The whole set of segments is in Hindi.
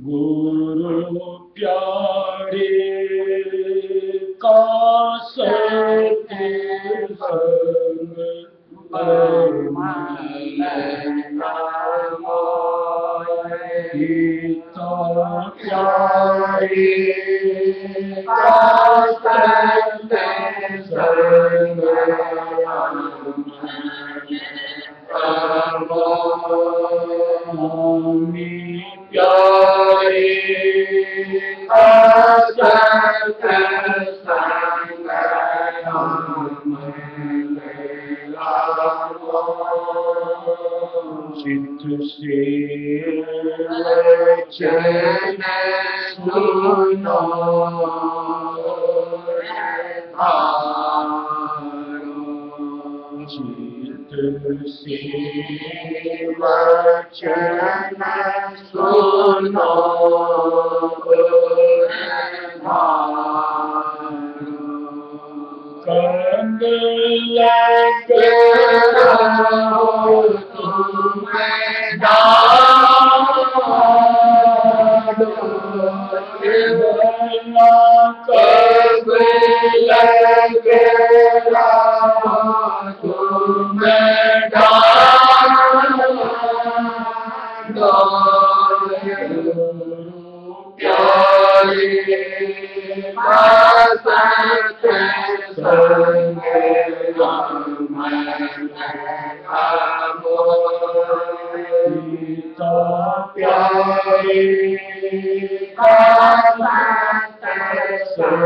गुरु प्यारे का सत्संग गीता प्यारे का सत्संग स्वामी प्यारे का सत्संग चित्त से वचन सुनो चित्त से वचन सुनो कंग लग रहो तुम्हें डालना कब लग रहो तुम्हें डालना प्यारे गीता प्यारे सत्संग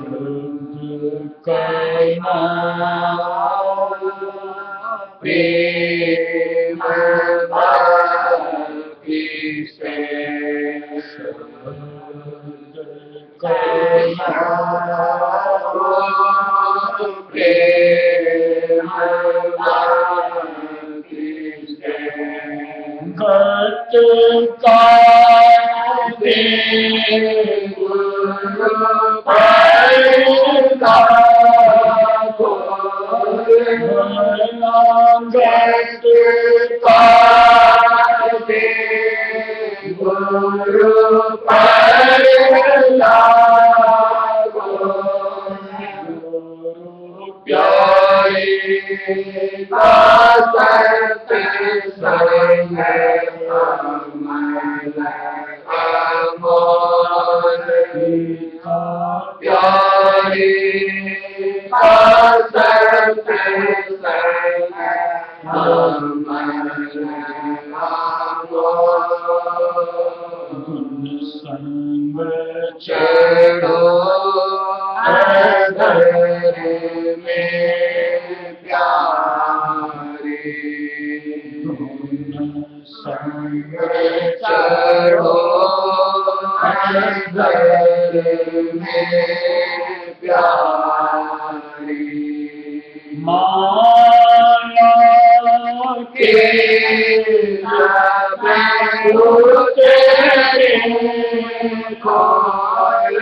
शब्द करना प्रेम भक्ति से शब्द करना प्रेम भक्ति से गत का गुरु पैदा गत का गुरु पैदा गुरु प्यारे का सत्संग गीता प्यारे का सत्संग गुण संग चढ़ो अधर में प्यारे गुण संग चढ़ो अधर में प्यारे माया के तेरे खोल के तेरे खोल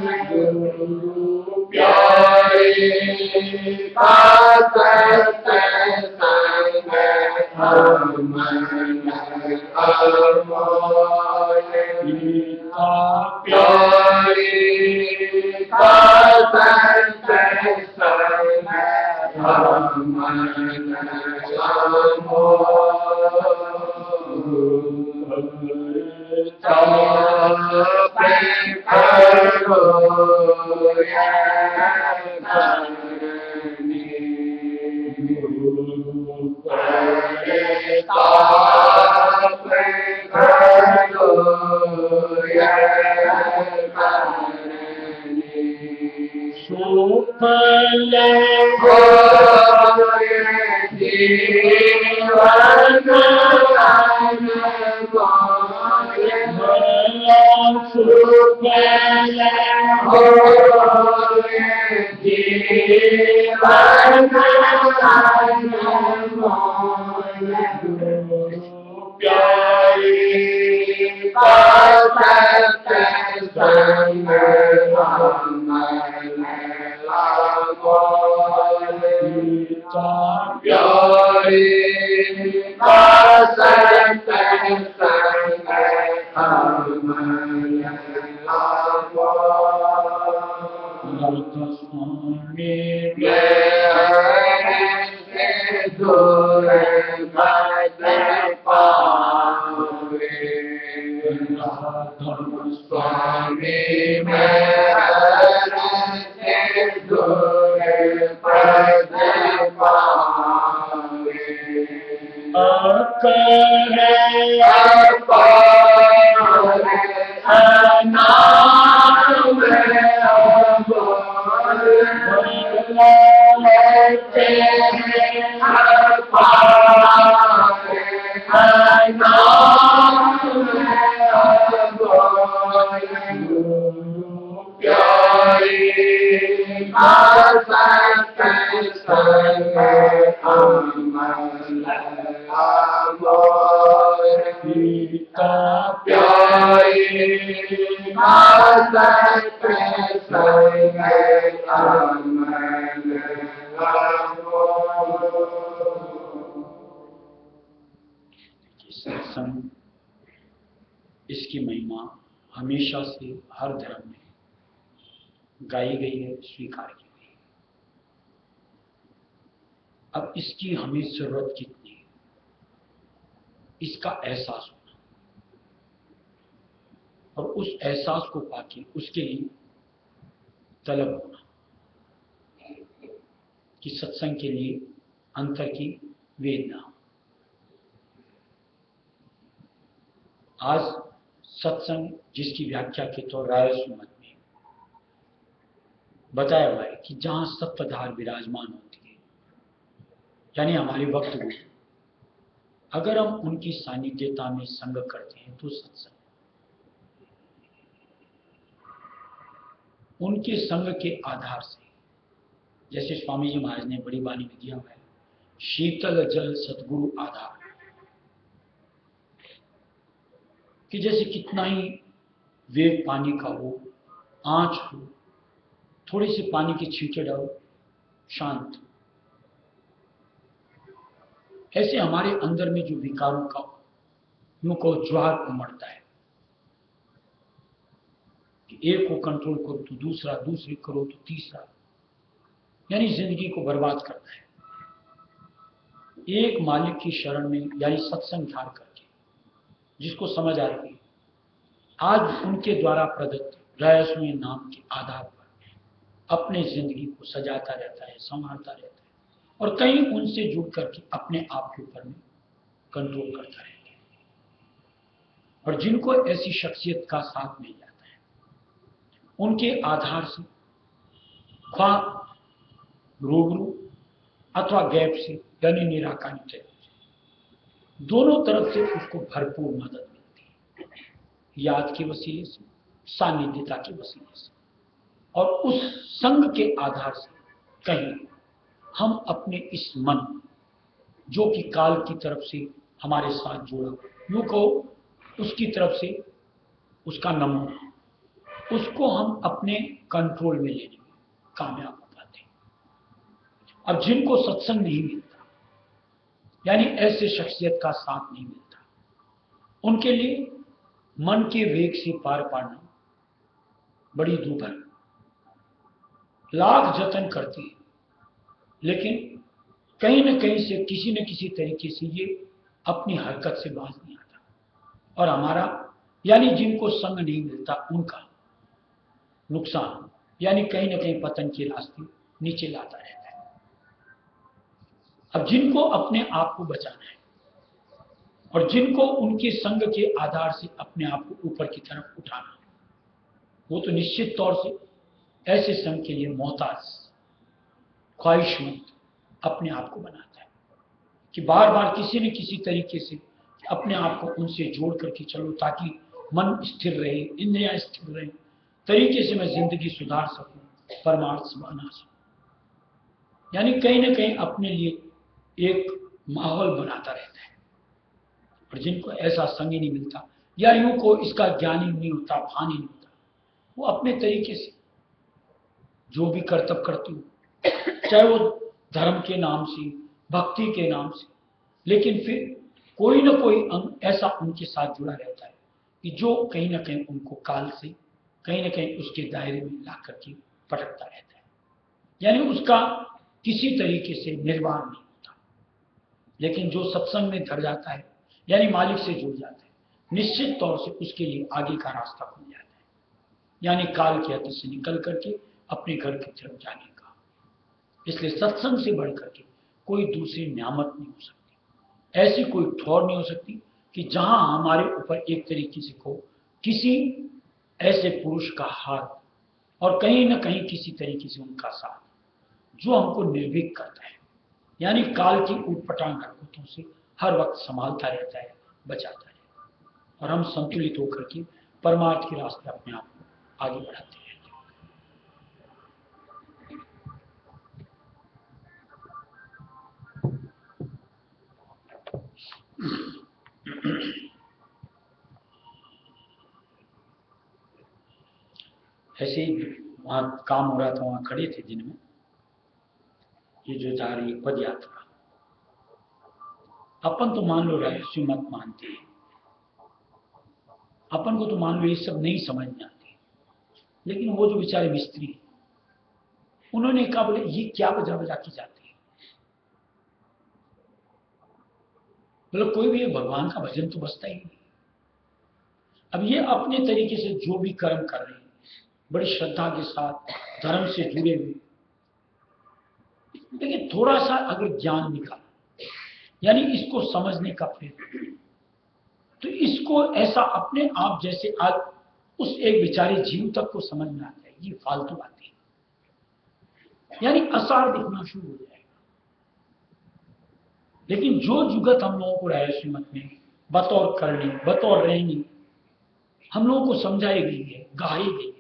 गुरु प्यारे का सत्संग गीता प्यारे का सत्संग सुफल जीवन सुफल जीवन प्यारे सत्संग, इसकी महिमा हमेशा से हर धर्म में गाई गई है, स्वीकार की गई है। अब इसकी हमें जरूरत कितनी है, इसका एहसास होना और उस एहसास को पाके उसके लिए तलब होना कि सत्संग के लिए अंतर की वेदना। आज सत्संग, जिसकी व्याख्या के तौर रायसु मत में बताया हुआ है कि जहां सत्पधार विराजमान होती है, यानी हमारे वक्त गुरु, अगर हम उनकी सानिध्यता में संग करते हैं तो सत्संग। उनके संग के आधार से, जैसे स्वामी जी महाराज ने बड़ी वाणी में दिया हुआ है, शीतल जल सतगुरु आधार, कि जैसे कितना ही वेग पानी का हो, आंच हो, थोड़े से पानी के छींटे डालो, शांत। ऐसे हमारे अंदर में जो विकारों का यूं को ज्वार उमड़ता है कि एक को कंट्रोल करो तो दूसरा, दूसरे करो तो तीसरा, यानी जिंदगी को बर्बाद करता है। एक मालिक की शरण में यानी सत्संग धार करके जिसको समझ आ रही है, आज उनके द्वारा प्रदत्त रहस्यमय नाम के आधार पर अपने जिंदगी को सजाता रहता है, संभालता रहता है और कहीं उनसे जुड़ करके अपने आप के ऊपर में कंट्रोल करता रहता है। और जिनको ऐसी शख्सियत का साथ मिल जाता है, उनके आधार से ख्वा रूबरू अथवा गैप से यानी निराकारी से दोनों तरफ से उसको भरपूर मदद मिलती है, याद के वसीले से, सानिध्यता के वसीले से। और उस संग के आधार से कहीं हम अपने इस मन, जो कि काल की तरफ से हमारे साथ जुड़ा, यूं कहो उसकी तरफ से उसका नमूना, उसको हम अपने कंट्रोल में लेने में कामयाब हो पाते हैं। अब जिनको सत्संग नहीं मिलता, यानी ऐसे शख्सियत का साथ नहीं मिलता, उनके लिए मन के वेग से पार पाना बड़ी दूभर, लाख जतन करती है, लेकिन कहीं न कहीं से किसी न किसी तरीके से ये अपनी हरकत से बाज नहीं आता। और हमारा यानी जिनको संग नहीं मिलता, उनका नुकसान यानी कहीं न कहीं पतन के रास्ते नीचे लाता रहता है। अब जिनको अपने आप को बचाना है और जिनको उनके संग के आधार से अपने आप को ऊपर की तरफ उठाना है, वो तो निश्चित तौर से ऐसे संग के लिए मोहताज, ख्वाहिशमंद अपने आप को बनाता है कि बार बार किसी न किसी तरीके से अपने आप को उनसे जोड़ करके चलो, ताकि मन स्थिर रहे, इंद्रियां स्थिर रहे, तरीके से मैं जिंदगी सुधार सकूं, परमार्थ बना सकूं। यानी कहीं ना कहीं अपने लिए एक माहौल बनाता रहता है। और जिनको ऐसा संग ही नहीं मिलता, या यूं को इसका ज्ञान ही नहीं होता, भान ही नहीं होता, वो अपने तरीके से जो भी कर्तव्य करती हूँ, चाहे वो धर्म के नाम से, भक्ति के नाम से, लेकिन फिर कोई ना कोई अंग ऐसा उनके साथ जुड़ा रहता है कि जो कहीं ना कहीं उनको काल से कहीं ना कहीं उसके दायरे में ला करके पटकता रहता है, यानी उसका किसी तरीके से निर्वाह नहीं होता। लेकिन जो सत्संग में धर जाता है, यानी मालिक से जुड़ जाता है, निश्चित तौर से उसके लिए आगे का रास्ता खुल जाता है, यानी काल के हद से निकल करके अपने घर की तरफ जाने का। इसलिए सत्संग से बढ़ करके कोई दूसरी नियामत नहीं हो सकती, ऐसी कोई ठौर नहीं हो सकती कि जहां हमारे ऊपर एक तरीके से को किसी ऐसे पुरुष का हाथ और कहीं ना कहीं किसी तरीके से उनका साथ जो हमको निर्भीक करता है, यानी काल की उटपटांग हरकतों से हर वक्त संभालता रहता है, बचाता है, और हम संतुलित होकर के परमार्थ के रास्ते अपने आप को आगे बढ़ाते हैं। ऐसे ही वहां काम हो रहा था, वहां खड़े थे दिन में, ये जो जा रही पद यात्रा, अपन तो मान लो रहस्य मत मानते हैं, अपन को तो मान लो ये सब नहीं समझ में आती, लेकिन वो जो बेचारे मिस्त्री उन्होंने कहा बोले ये क्या बजा बजा के जाते हैं, मतलब कोई भी भगवान का भजन तो बजता ही नहीं। अब ये अपने तरीके से जो भी कर्म कर रहे हैं बड़ी श्रद्धा के साथ धर्म से जुड़े हुए, लेकिन थोड़ा सा अगर ज्ञान निकाला, यानी इसको समझने का प्रयत्न, तो इसको ऐसा अपने आप जैसे आज उस एक बेचारे जीव तक को समझ में आता है ये फालतू बातें, यानी असार दिखना शुरू हो जाएगा। लेकिन जो जुगत हम लोगों को राय श्रीमत में बतौर करनी बतौर रहनी हम लोगों को समझाई गई है, गाई गई है,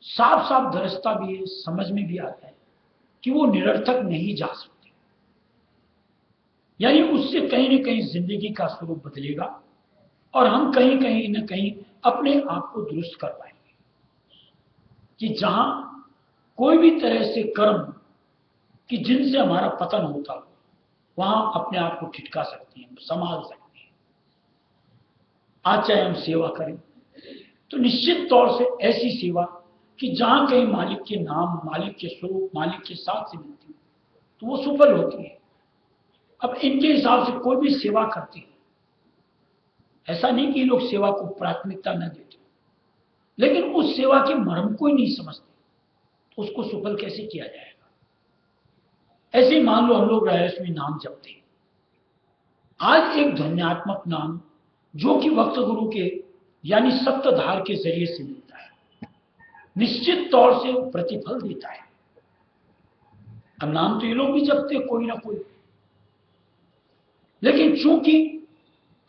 साफ साफ दरसता भी है, समझ में भी आता है कि वो निरर्थक नहीं जा सकते, यानी उससे कहीं ना कहीं जिंदगी का स्वरूप बदलेगा और हम कहीं ना कहीं अपने आप को दुरुस्त कर पाएंगे कि जहां कोई भी तरह से कर्म कि जिनसे हमारा पतन होता हो वहां अपने आप को ठिठका सकते हैं, संभाल सकते हैं। आज चाहे हम सेवा करें तो निश्चित तौर से ऐसी सेवा कि जहां कहीं मालिक के नाम, मालिक के स्वरूप, मालिक के साथ से मिलती है तो वो सफल होती है। अब इनके हिसाब से कोई भी सेवा करते हैं, ऐसा नहीं कि लोग सेवा को प्राथमिकता न देते, लेकिन उस सेवा के मर्म को ही नहीं समझते तो उसको सफल कैसे किया जाएगा। ऐसे ही मान लो हम लोग रहस्य में नाम जपते हैं, आज एक ध्वन्यात्मक नाम जो कि वक्त गुरु के यानी सप्तधार के जरिए से मिलता है, निश्चित तौर से प्रतिफल देता है। अब नाम तो ये लोग भी जपते कोई ना कोई, लेकिन चूंकि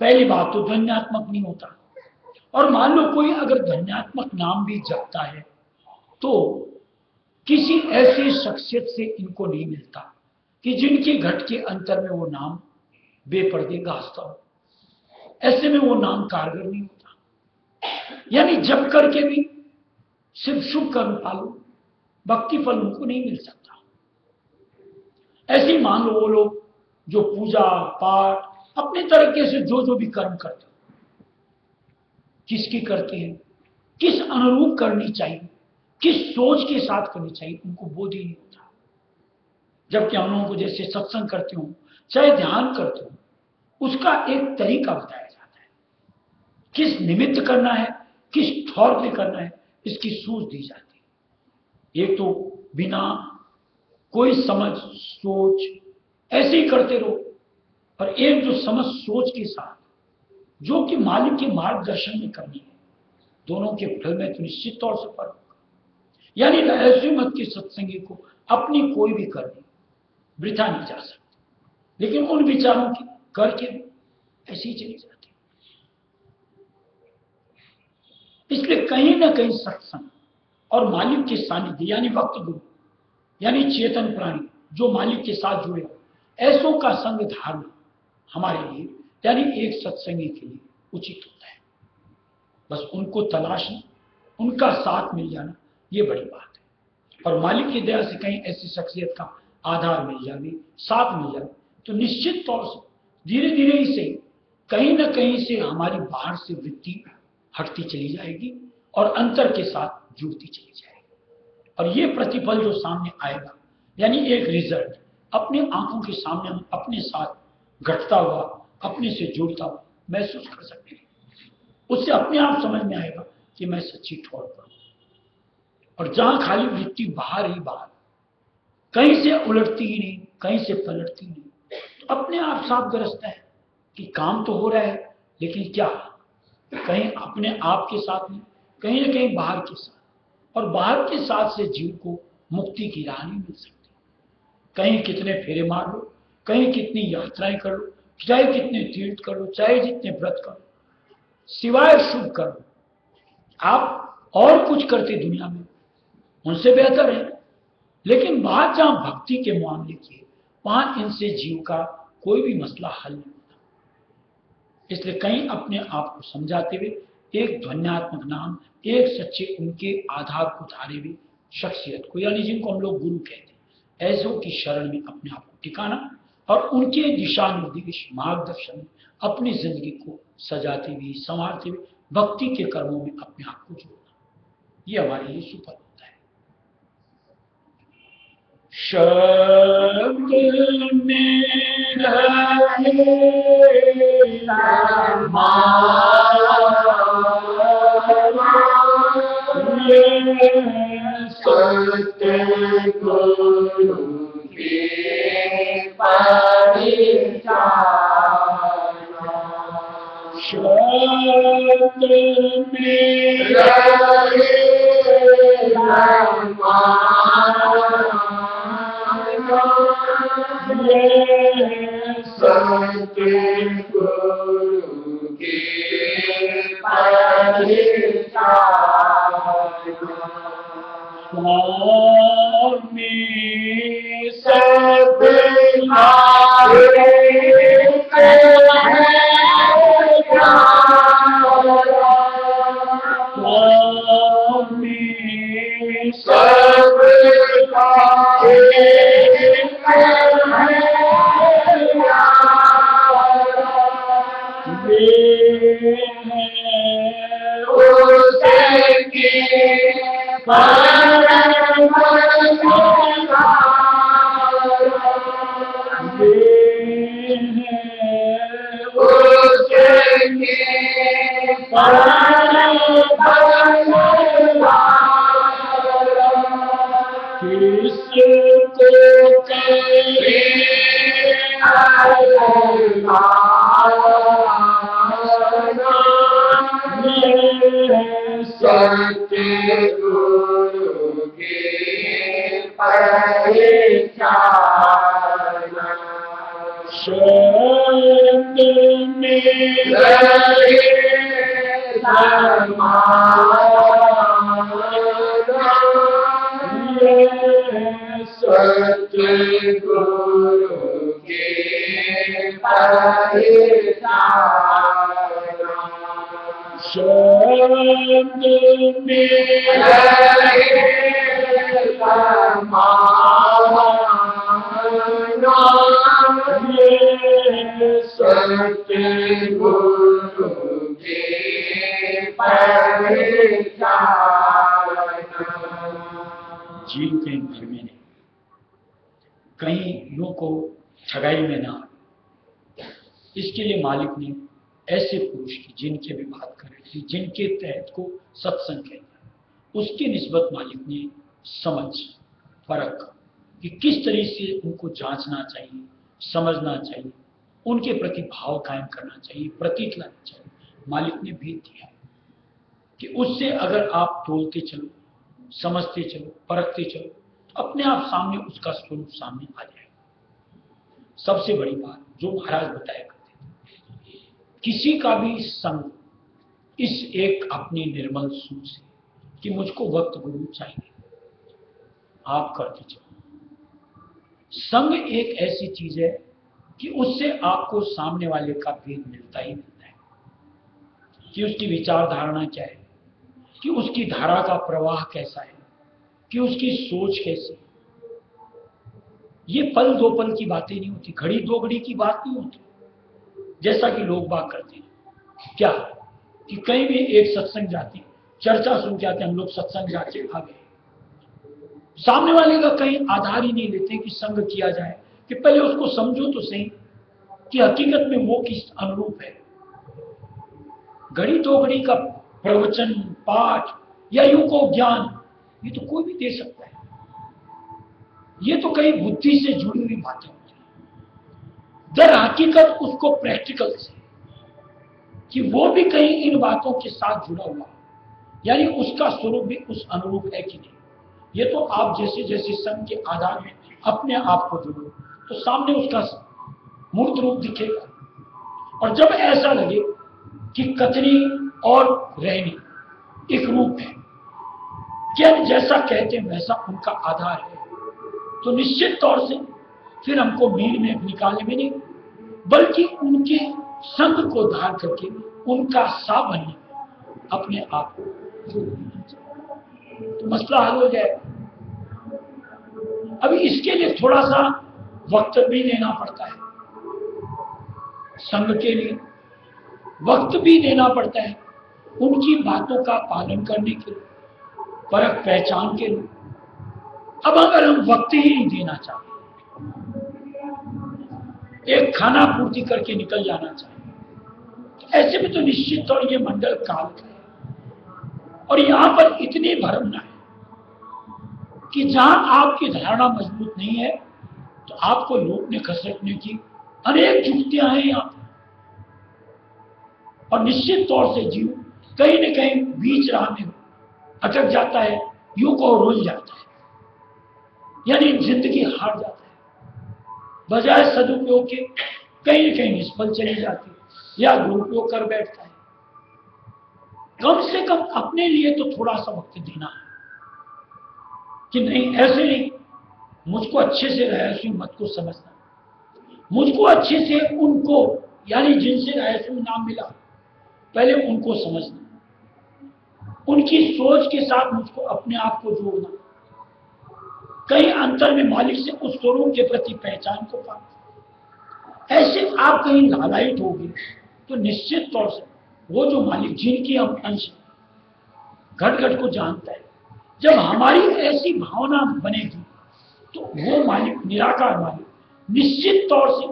पहली बात तो ध्वन्यात्मक नहीं होता, और मान लो कोई अगर ध्वन्यात्मक नाम भी जपता है तो किसी ऐसी शख्सियत से इनको नहीं मिलता कि जिनके घट के अंतर में वो नाम बेपर्दे गाजता हो, ऐसे में वो नाम कारगर नहीं होता। यानी जप करके भी सिर्फ शुभ कर्म पालो, भक्ति फल उनको नहीं मिल सकता। ऐसे ही मान लो वो लोग जो पूजा पाठ अपने तरीके से जो भी कर्म करते हैं, किसकी करते हैं, किस अनुरूप करनी चाहिए, किस सोच के साथ करनी चाहिए, उनको बोध ही नहीं होता। जबकि हम लोगों को जैसे सत्संग करते हो चाहे ध्यान करते हो, उसका एक तरीका बताया जाता है, किस निमित्त करना है, किस ठौर पे करना है, इसकी सूझ दी जाती है। एक तो बिना कोई समझ सोच ऐसे ही करते रहो, और एक जो समझ सोच के साथ जो कि मालिक के मार्गदर्शन में करनी है, दोनों के फल में तो निश्चित तौर से फर्क होगा। यानी रहस्य मत के सत्संगी को अपनी कोई भी करनी वृथा नहीं जा सकती, लेकिन उन विचारों की करके ऐसी ही चली जाती। इसलिए कहीं ना कहीं सत्संग और मालिक के सानिध्य यानी भक्त गुरु यानी चेतन प्राणी जो मालिक के साथ जुड़े हो, ऐसों का संग धारना हमारे लिए यानी एक सत्संगी के लिए उचित होता है। बस उनको तलाशना, उनका साथ मिल जाना, ये बड़ी बात है। और मालिक की दया से कहीं ऐसी शख्सियत का आधार मिल जाए, साथ मिल जाए, तो निश्चित तौर से धीरे धीरे ही सही कहीं ना कहीं से हमारी बाहर से वृत्ति हटती चली जाएगी और अंतर के साथ जुड़ती चली जाएगी। और ये प्रतिफल जो सामने आएगा, यानी एक रिजल्ट अपनी आंखों के सामने हम अपने साथ घटता हुआ, अपने से जुड़ता हुआ महसूस कर सकते हैं। उससे अपने आप समझ में आएगा कि मैं सच्ची ठोर पर हूं। और जहां खाली वृत्ति बाहर ही बाहर, कहीं से उलटती ही नहीं, कहीं से पलटती नहीं, तो अपने आप साफ गरजता है कि काम तो हो रहा है, लेकिन क्या कहीं अपने आप के साथ नहीं, कहीं ना कहीं बाहर के साथ। और बाहर के साथ से जीव को मुक्ति की राह नहीं मिल सकती। कहीं कितने फेरे मार लो, कहीं कितनी यात्राएं कर लो, चाहे कितने तीर्थ कर लो, चाहे जितने व्रत कर लो, सिवाय शुभ कर्म आप और कुछ करते दुनिया में उनसे बेहतर है। लेकिन बात जहां भक्ति के मामले की है, वहां इनसे जीव का कोई भी मसला हल नहीं होता। इसलिए कहीं अपने आप को समझाते हुए एक ध्वन्यात्मक नाम, एक सच्चे उनके आधार को धारे हुए शख्सियत को, यानी जिनको हम लोग गुरु कहते हैं, ऐसों की शरण में अपने आप को टिकाना और उनके दिशा निर्देश मार्गदर्शन में अपनी जिंदगी को सजाते हुए, संवारते हुए भक्ति के कर्मों में अपने आप को जोड़ना, ये हमारे लिए सुफल होता है। शब्द में सत्य गुरु की परिचालना, शब्द में सत्य गुरु की परिचालना, स्वामी सब स्वामी सब सत्य गुरु की परिचालना, शब्द में सत्य गुरु की परिचालना, शब्द में सत्य गुरु की परिचालना। जीव कहीं भर में नहीं, कहीं यूं को ठगाई में ना, इसके लिए मालिक ने ऐसे पुरुष की, जिनके भी बात कर रहे थे, जिनके तहत को सत्संग कहते हैं, उसकी निस्बत मालिक ने समझ परख कि किस तरह से उनको जांचना चाहिए, समझना चाहिए, उनके प्रति भाव कायम करना चाहिए, प्रतीत लाना चाहिए। मालिक ने भेद दिया कि उससे अगर आप तोलते चलो, समझते चलो, परखते चलो, तो अपने आप सामने उसका स्वरूप सामने आ जाएगा। सबसे बड़ी बात जो महाराज बताया करते थे, किसी का भी संग इस एक अपनी निर्मल सोच से कि मुझको वक्त गुरु चाहिए, आप करते चलो। संग एक ऐसी चीज है कि उससे आपको सामने वाले का भेद मिलता ही मिलता है। कि उसकी विचारधारणा क्या है, कि उसकी धारा का प्रवाह कैसा है, कि उसकी सोच कैसी है। ये पल दो पल की बातें नहीं होती, घड़ी दो घड़ी की बात नहीं होती, जैसा कि लोग बात करते हैं। क्या कि कहीं भी एक सत्संग जाते हैं, चर्चा सुन के आते हैं, हम लोग सत्संग जाके आ गए, सामने वाले का कहीं आधार ही नहीं लेते कि संग किया जाए, कि पहले उसको समझो तो सही कि हकीकत में वो किस अनुरूप है। घड़ी दो घड़ी का प्रवचन पाठ या यूं को ज्ञान, ये तो कोई भी दे सकता है। ये तो कहीं बुद्धि से जुड़ी हुई बातें होती हैं, दर हकीकत उसको प्रैक्टिकल से, कि वो भी कहीं इन बातों के साथ जुड़ा हुआ, यानी उसका स्वरूप भी उस अनुरूप है कि नहीं। ये तो आप जैसे जैसे संग के आधार में अपने आप को जोड़ो तो सामने उसका मूर्त रूप दिखेगा। और जब ऐसा लगे कि कथनी और रहनी एक रूप है, क्या जैसा कहते हैं वैसा उनका आधार है, तो निश्चित तौर से फिर हमको मील में निकालने में नहीं, बल्कि उनके संग को धार करके उनका सा बनने में अपने आप को जोड़ देना चाहिए, तो मसला हल हो जाएगा। अभी इसके लिए थोड़ा सा वक्त भी देना पड़ता है, संग के लिए वक्त भी देना पड़ता है, उनकी बातों का पालन करने के लिए, परख पहचान के लिए। अब अगर हम वक्त ही नहीं देना चाहते, एक खाना पूर्ति करके निकल जाना चाहिए, तो ऐसे में तो निश्चित तौर ये मंडल काल का है। और यहां पर इतनी भरम ना है कि जहां आपकी धारणा मजबूत नहीं है तो आपको लूटने खसकने की अनेक युक्तियां हैं यहां पर। और निश्चित तौर से जीव कहीं न कहीं बीच राह में अटक जाता है, यूं को रोज जाता है, यानी जिंदगी हार जाता है, बजाय सदुपयोग के कहीं न कहीं निष्फल चली जाती है या दुरुपयोग कर बैठता है। कम से कम अपने लिए तो थोड़ा सा वक्त देना है कि नहीं, ऐसे नहीं, मुझको अच्छे से रहस्य मत को समझना, मुझको अच्छे से उनको, यानी जिनसे रहस्य नाम मिला, पहले उनको समझना, उनकी सोच के साथ मुझको अपने आप को जोड़ना, कहीं अंतर में मालिक से उस स्वरूप के प्रति पहचान को पाना। ऐसे आप कहीं लालायित होगी तो निश्चित तौर से वो जो मालिक जिनकी हम अंश घट घट को जानता है, जब हमारी ऐसी भावना बनेगी तो वो मालिक, निराकार मालिक, निश्चित तौर से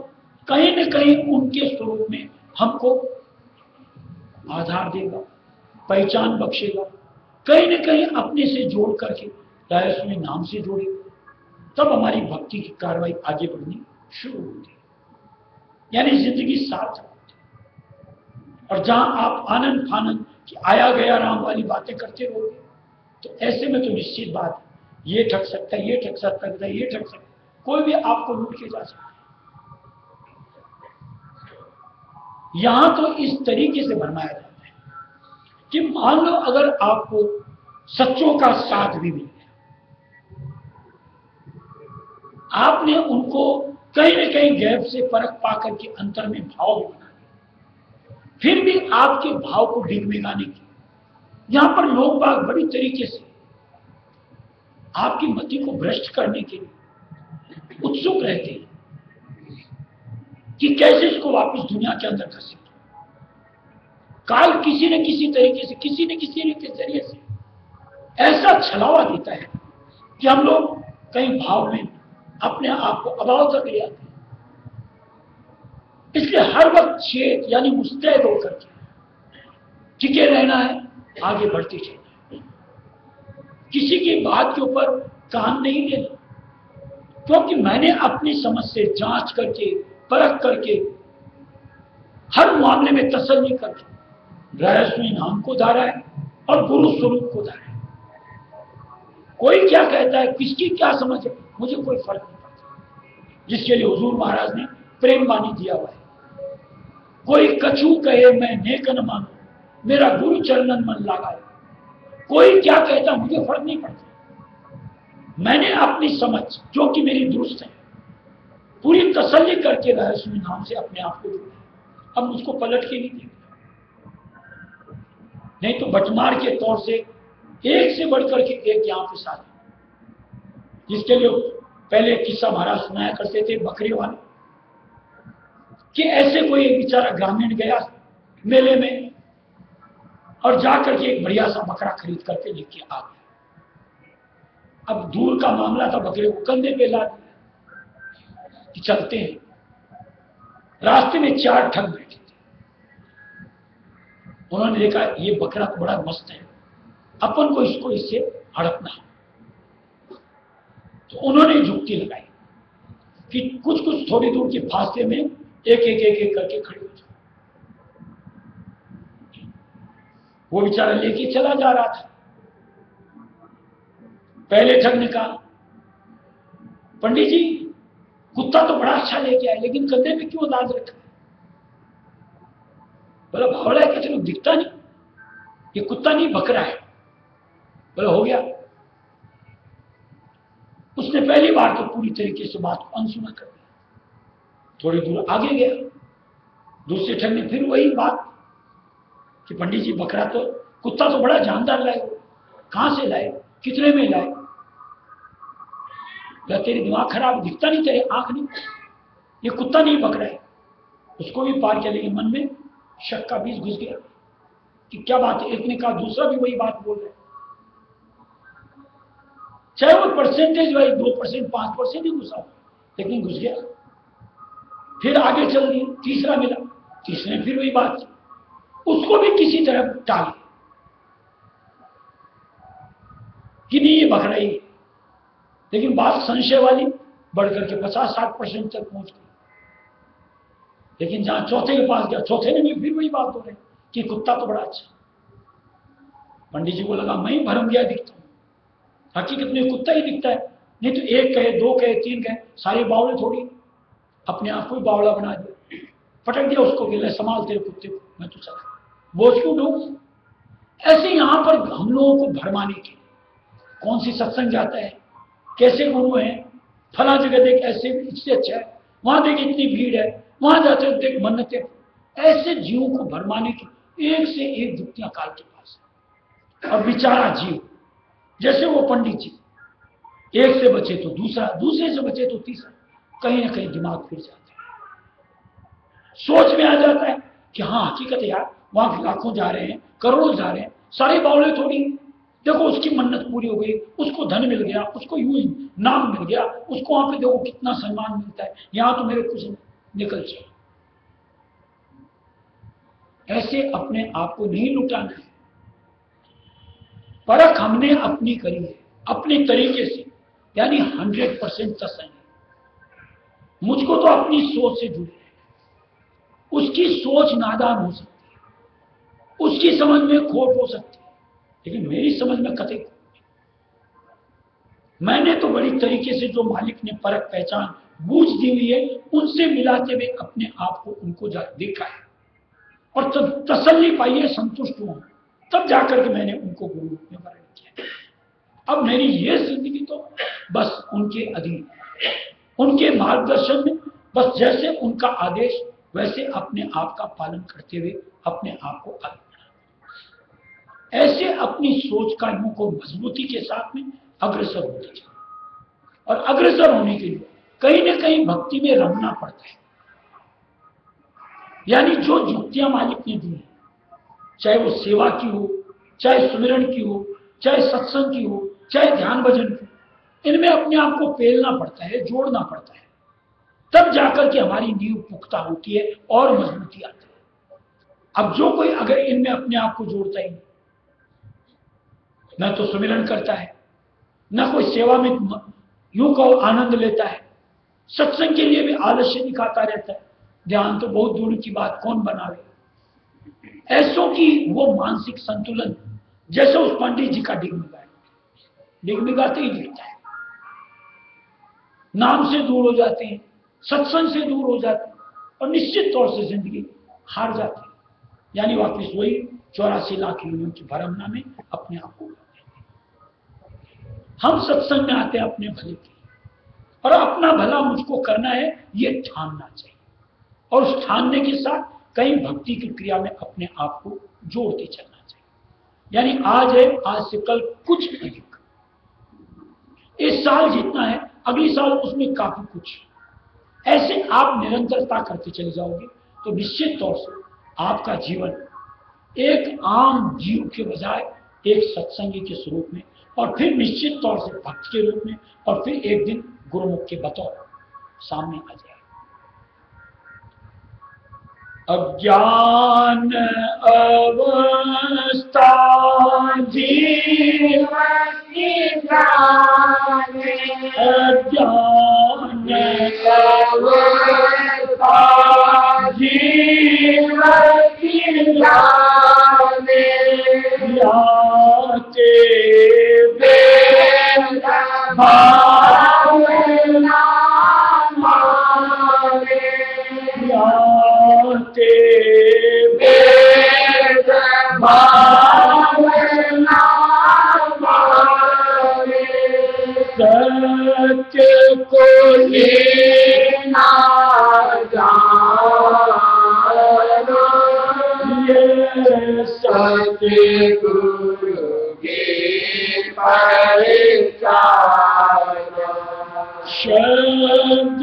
कहीं न कहीं उनके स्वरूप में हमको आधार देगा, पहचान बख्शेगा, कहीं न कहीं अपने से जोड़ करके रहस्य में नाम से जोड़ेगा। तब हमारी भक्ति की कार्रवाई आगे बढ़नी शुरू होती है, यानी जिंदगी सार्थक होती है। और जहां आप आनंद फानंद की आया गया राम वाली बातें करते रहोगे तो ऐसे में तो निश्चित बात है, ये ठग सकता है, ये ठग सकता है, ये ठग सकता है, कोई भी आपको लूट के जा सकता है। यहां तो इस तरीके से भरमाया जाता है कि मान लो अगर आपको सच्चों का साथ भी मिल गया, आपने उनको कहीं न कहीं गैप से परख पा करके अंतर में भाव भी बना दिया, फिर भी आपके भाव को डिगमिगाने की, यहां पर लोग बाग बड़ी तरीके से आपकी मति को भ्रष्ट करने के लिए उत्सुक रहते हैं कि कैसे इसको वापस दुनिया के अंदर घसीट। काल किसी न किसी तरीके से, किसी न किसी के जरिए से ऐसा छलावा देता है कि हम लोग कई भाव में अपने आप को अभाव तक ले आते हैं। इसलिए हर वक्त चेत यानी मुस्तैद होकर के टिके रहना है, आगे बढ़ते चलना है, किसी की बात के ऊपर कान नहीं देना, क्योंकि मैंने अपनी समझ से जांच करके परख करके हर मामले में तसल्ली करके रहस्य नाम को धारा है और गुरु स्वरूप को धारा है। कोई क्या कहता है, किसकी क्या समझ है, मुझे कोई फर्क नहीं पड़ता, जिसके लिए हुजूर महाराज ने प्रेम वाणी दिया हुआ है। कोई कछू कहे मैं नेक न मानू, मेरा गुरु चरणन मन लगाए, कोई क्या कहता मुझे फर्क नहीं पड़ता। मैंने अपनी समझ जो कि मेरी दुरुस्त है पूरी तसल्ली करके रहस्य नाम से अपने आप को जोड़ा, अब मुझको पलट के नहीं देखना। नहीं तो बटमार के तौर से एक से बढ़कर के एक यहाँ पे शादी, जिसके लिए पहले किस्सा महाराज सुनाया करते थे बकरे वाले, कि ऐसे कोई एक बेचारा ग्रामीण गया मेले में और जाकर के एक बढ़िया सा बकरा खरीद करके लेके आ गया। अब दूर का मामला था, बकरे को कंधे पे ला दिया कि चलते हैं। रास्ते में 4 ठग बैठे थे। उन्होंने देखा ये बकरा तो बड़ा मस्त है, अपन को इसको इससे हड़पना है। तो उन्होंने जुक्ति लगाई कि कुछ कुछ थोड़ी दूर के फासले में एक एक एक एक करके खड़े हो जाओ। वो बेचारा लेके चला जा रहा था। पहले ठग ने कहा, पंडित जी कुत्ता तो बड़ा अच्छा लेके आए, लेकिन कंधे पे क्यों लाद रखा है? बोला भावड़ा है, किसी को दिखता नहीं, ये कुत्ता नहीं बकरा है। बोला हो गया। उसने पहली बार तो पूरी तरीके से बात को अनसुना कर दिया। थोड़ी दूर आगे गया, दूसरे ठग ने फिर वही बात कि पंडित जी बकरा तो, कुत्ता तो बड़ा जानदार लाए, कहां से लाए, कितने में लाए? तेरे दिमाग खराब, दिखता नहीं तेरे आंख नहीं, ये कुत्ता नहीं बकरा है। उसको भी पार किया, लेकिन मन में शक का बीज घुस गया कि क्या बात है। एक ने कहा, दूसरा भी वही बात बोल रहा है, चाहे वो परसेंटेज वाइज 2% 5% ही घुसा, लेकिन घुस गया। फिर आगे चल दिए, तीसरा मिला, तीसरे फिर वही बात की, उसको भी किसी तरह टाल कि नहीं ये बकरा ही। लेकिन बात संशय वाली बढ़कर के 50-60% तक पहुंच गई। लेकिन जहां चौथे के पास गया, चौथे ने भी फिर वही बात हो रही कि कुत्ता तो बड़ा अच्छा। पंडित जी को लगा मैं ही भरम गया दिखता हूं, हकीकत में कुत्ता ही दिखता है। नहीं तो 1 कहे, 2 कहे, 3 कहे, सारे बावले थोड़ी, अपने आप को ही बावला बना दिया, पटक दिया उसको कि ले संभाल तेरे कुत्ते को, मैं तो चला बोझ क्यों ढूंढ। ऐसे यहां पर हम लोगों को भरमाने के कौन सी सत्संग जाता है, कैसे गुरु हैं, फला जगह देख ऐसे इससे अच्छा है, वहां देख इतनी भीड़ है, वहां जाते देख मन्नतें। ऐसे जीवों को भरमाने की एक से एक युक्तियां काल के पास है। और बेचारा जीव, जैसे वो पंडित जी, एक से बचे तो दूसरा, दूसरे से बचे तो तीसरा, कहीं ना कहीं दिमाग फिर जाता है, सोच में आ जाता है कि हाँ हकीकत है यार, वहां लाखों जा रहे हैं, करोड़ों जा रहे हैं, सारे बावले थोड़ी। देखो उसकी मन्नत पूरी हो गई, उसको धन मिल गया, उसको यूं नाम मिल गया, उसको वहां पे देखो कितना सम्मान मिलता है, यहां तो मेरे कुछ निकल जाए। ऐसे अपने आप को नहीं लुटाना है। परख हमने अपनी करी है, अपने तरीके से, यानी 100% तसल्ली। मुझको तो अपनी सोच से जुड़े है, उसकी सोच नादान हो सकती है, उसकी समझ में खोट हो सकती है, लेकिन मेरी समझ में कतई खोट नहीं। मैंने तो बड़ी तरीके से जो मालिक ने परख पहचान बूझ दी हुई है, उनसे मिलाते हुए अपने आप को उनको देखा है और तब तसल्ली पाई है, संतुष्ट हुआ, तब जाकर के मैंने उनको गुरु रूप में वर्ण किया। अब मेरी ये जिंदगी तो बस उनके अधीन, उनके मार्गदर्शन में, बस जैसे उनका आदेश वैसे अपने आप का पालन करते हुए अपने आप को आगे बढ़ाना। ऐसे अपनी सोच का यूं को मजबूती के साथ में अग्रसर होते चले, और अग्रसर होने के लिए कहीं ना कहीं भक्ति में रमना पड़ता है। यानी जो युक्तियां मालिक ने दी, चाहे वो सेवा की हो, चाहे सुमिरन की हो, चाहे सत्संग की हो, चाहे ध्यान भजन की, इनमें अपने आप को पेलना पड़ता है, जोड़ना पड़ता है, तब जाकर के हमारी नींव पुख्ता होती है और मजबूती आती है। अब जो कोई अगर इनमें अपने आप को जोड़ता ही नहीं, न तो सुमिरन करता है, न कोई सेवा में यूं कहो आनंद लेता है, सत्संग के लिए भी आलस्य दिखाता रहता है, ध्यान तो बहुत दूर की बात, कौन बनावे। ऐसों की वो मानसिक संतुलन जैसे उस पंडित जी का डिगमिगाते ही दिखता है, नाम से दूर हो जाते हैं, सत्संग से दूर हो जाते हैं, और निश्चित तौर से जिंदगी हार जाती है। यानी वापिस वही 84 लाख योनियों की भरमना में अपने आप को। हम सत्संग में आते हैं अपने भले के, और अपना भला मुझको करना है ये ठानना चाहिए, और उस ठानने के साथ कई भक्ति की क्रिया में अपने आप को जोड़ते चलना चाहिए। यानी आज है, आज से कल कुछ अधिक। इस साल जितना है अगली साल उसमें काफी कुछ। ऐसे आप निरंतरता करते चले जाओगे तो निश्चित तौर से आपका जीवन एक आम जीव के बजाय एक सत्संगी के स्वरूप में, और फिर निश्चित तौर से भक्त के रूप में, और फिर एक दिन गुरुमुख के बतौर सामने आ जाए। अज्ञान अवस्था जीवन की जाने, अज्ञान अवस्था जीवन की जाने, याते वेद भावना माने, याते वेद भावना माने, सत्य को लेना जानो, ये सत्य गुरु की पहचान, शब्द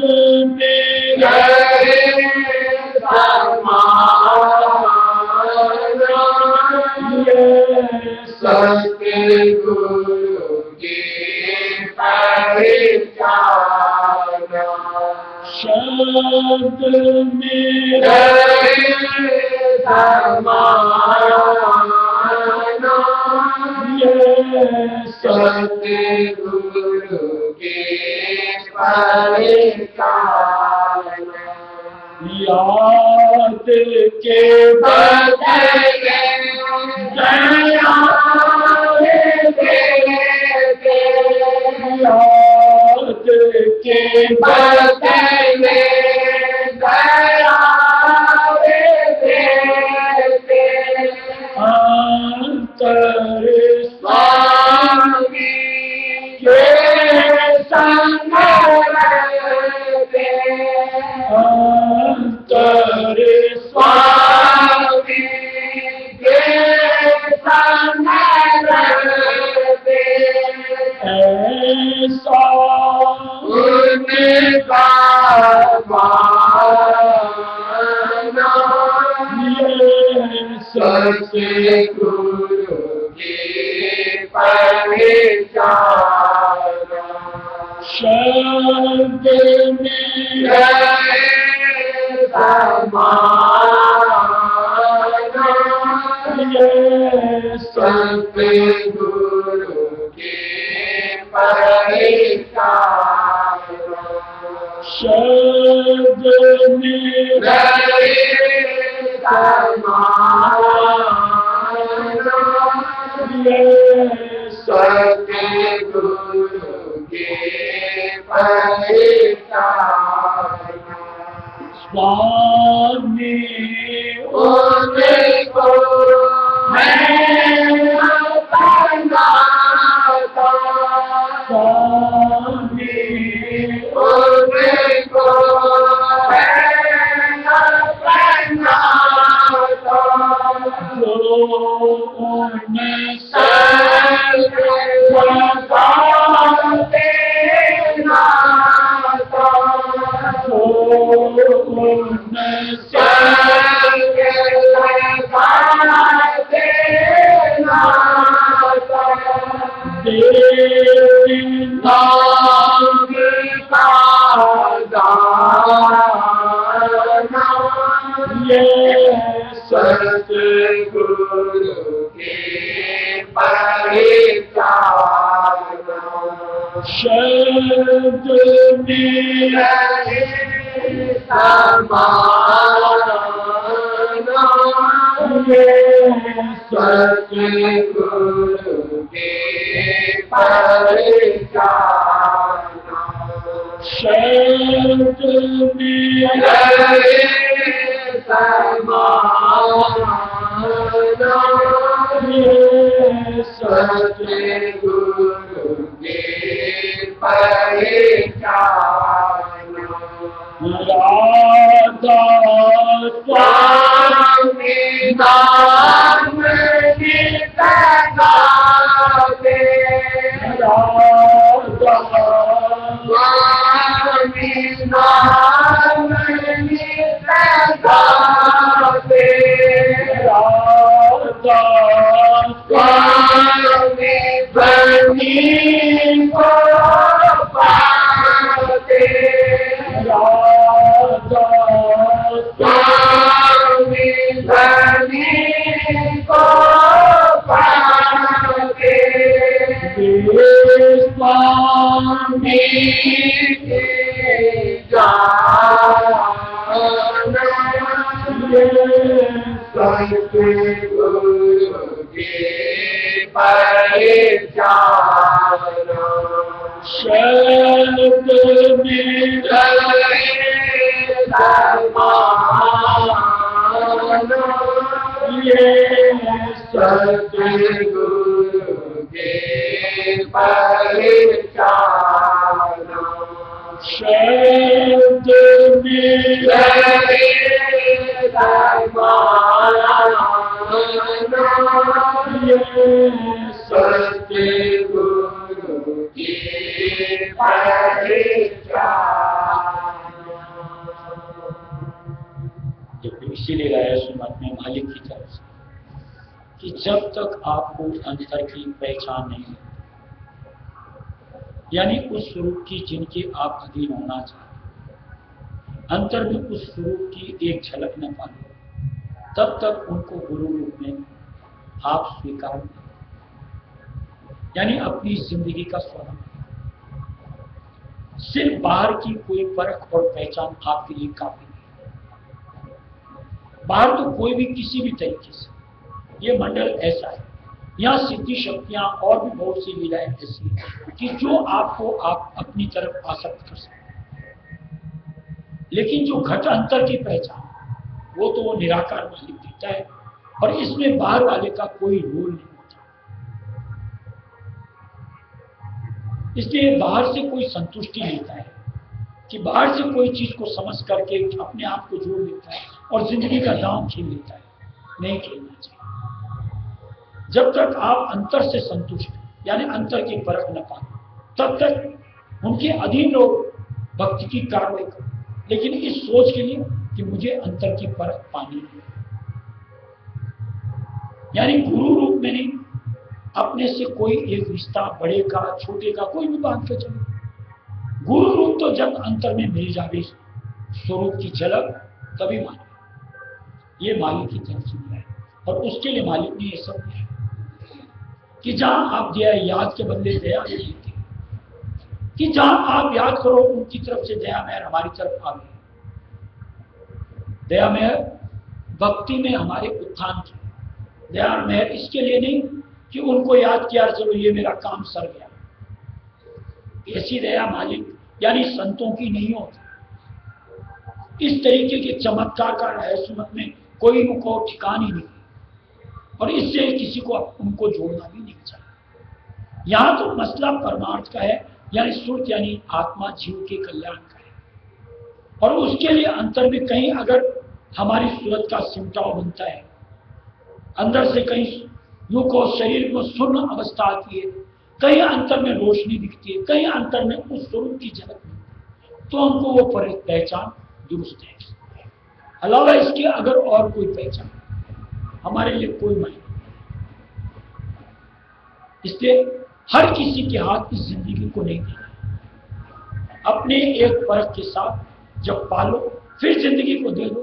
मेरे समान, ये सत्य गुरु की पहचान, शब्द मेरे समान, ये सत्य गुरु की पहचान, याद के बदले दया देते, याद के बदले दया देते, अंतर स्वामी के संग रहते, अंतर स्वामी के संग रहते, ऐसा उनका माना, ये सत्य गुरु की पहचान, शब्द मेरे समान, ये सत्य गुरु की पहचान, शब्द मेरे समान, ये सत्य गुरु की पहचान, स्वामी उनको मैं अपनाता, स्वामी उनको मैं अपनाता, जो उनसे लगाते नाता, जो उनसे लगाते नाता, देवी नाम का दाना, ये सत्य गुरु की पहचान, शब्द मेरे समान, ये सत्य गुरु की पहचान, शब्द मेरे समान, ये सत्य गुरु की पहचान, राधा स्वामी नाम नित गावे राधा स्वामी नाम नित गावे राधा स्वामी बनी को पाते राधा स्वामी बनी को पाते स्वामी की जाना सतगुरु के पहचाना शब्द में ये सतगुरु के पहचाना शब्द में सतगुरु की इसीलिए राय सुमत में मालिक की तरफ से कि जब तक आपको अंतर की पहचान नहीं होती, यानी उस स्वरूप की जिनके आप अधीन होना चाहते, अंतर में उस स्वरूप की एक झलक न पालो, तब तक उनको गुरु रूप में आप स्वीकार नहीं, यानी अपनी जिंदगी का स्वरूप। सिर्फ बाहर की कोई परख और पहचान आपके लिए काफी नहीं। बाहर तो कोई भी किसी भी तरीके से, ये मंडल ऐसा है, यहाँ सिद्धि शक्तियां और भी बहुत सी लीलाएं ऐसी हैं कि जो आपको आप अपनी तरफ आसक्त कर सकते हैं। लेकिन जो घट अंतर की पहचान, वो तो वो निराकार मालिक देता है, और इसमें बाहर वाले का कोई रोल नहीं होता। इसलिए बाहर से कोई संतुष्टि लेता है कि बाहर से कोई चीज को समझ करके अपने आप को जोड़ लेता है और जिंदगी का दांव खेल लेता है। नहीं खेलना चाहिए। जब तक आप अंतर से संतुष्ट, यानी अंतर की परख न पाए, तब तक उनके अधीन लोग भक्ति की कार्रवाई करें, लेकिन इस सोच के लिए कि मुझे अंतर की परख पानी है, यानी गुरु रूप में नहीं, अपने से कोई एक रिश्ता बड़े का छोटे का कोई भी बांध के चलो। गुरु रूप तो जब अंतर में मिल जावे स्वरूप की झलक, तभी माने। ये मालिक की तरफ से मिला है, और उसके लिए मालिक ने ये सब दिया कि जहां आप दया याद के बदले दया देते, कि जहां आप याद करो उनकी तरफ से दया मेहर हमारी तरफ आ गई। दया मेहर भक्ति में हमारे उत्थान की, दया मेहर इसके लिए नहीं कि उनको याद किया चलो ये मेरा काम सर गया। ऐसी दया मालिक यानी संतों की नहीं होती। इस तरीके के चमत्कार का रहस्यमत में कोई उनको ठिकान ही नहीं, और इससे किसी को उनको जोड़ना भी नहीं चाहिए। यहाँ तो मसला परमार्थ का है, यानी सुर्त यानी आत्मा जीव के कल्याण का है, और उसके लिए अंतर में कहीं अगर हमारी सूरत का सिमटाव बनता है, अंदर से कहीं यूं को शरीर में शून्य अवस्था आती है, कहीं अंतर में रोशनी दिखती है, कहीं अंतर में उस स्वरूप की झलक मिलती है, तो हमको वो पहचान दुरुस्त है। अलावा इसके अगर और कोई पहचान हमारे लिए कोई मायने नहीं। इसलिए हर किसी के हाथ इस जिंदगी को नहीं देना, अपने एक परख के साथ जब पालो फिर जिंदगी को दे दो,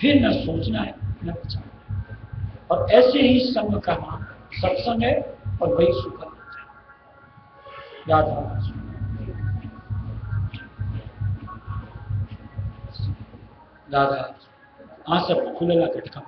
फिर न सोचना है न बचाना है। और ऐसे ही संग का नाम सत्संग है, और वही सुख देता है। याद रखना। दादा आ सब खुलेला घटका